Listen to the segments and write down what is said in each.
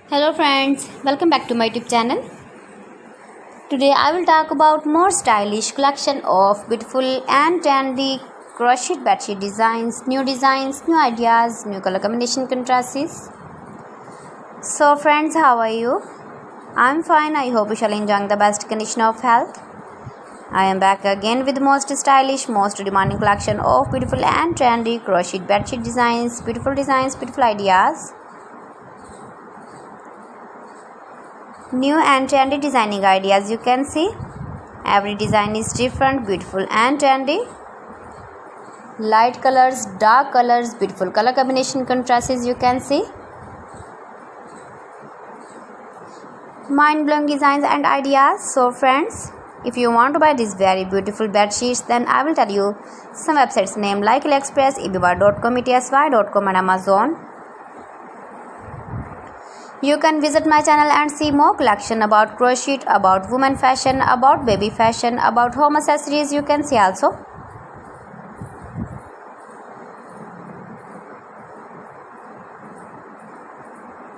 Hello friends, welcome back to my YouTube channel. Today I will talk about more stylish collection of beautiful and trendy crochet bedsheet designs, new ideas, new color combination contrasts. So friends, how are you? I'm fine. I hope you shall enjoy the best condition of health. I am back again with most stylish, most demanding collection of beautiful and trendy crochet bedsheet designs, beautiful ideas. New and trendy designing ideas. You can see every design is different, beautiful and trendy. Light colors, dark colors, beautiful color combination contrasts. You can see mind-blowing designs and ideas. So friends, if you want to buy these very beautiful bed sheets, then I will tell you some websites name like AliExpress, eBay.com, etsy.com and Amazon. You can visit my channel and see more collection about crochet, about women fashion, about baby fashion, about home accessories. You can see also.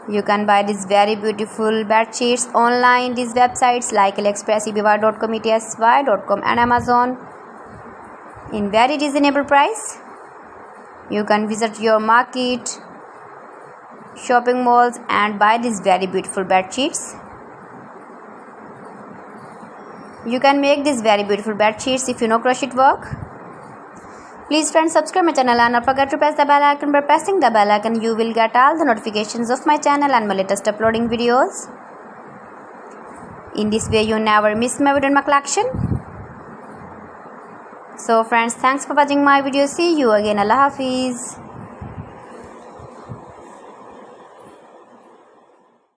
You can buy these very beautiful bed sheets online. These websites like AliExpress, eBay.com, etsy.com and Amazon in very reasonable price. You can visit your market, shopping malls and buy these very beautiful bed sheets. You can make these very beautiful bed sheets if you know crochet work. Please friends, subscribe my channel and don't forget to press the bell icon. By pressing the bell icon you will get all the notifications of my channel and my latest uploading videos. In this way you never miss my video in my collection. So friends, thanks for watching my video. See you again. Allah Hafiz.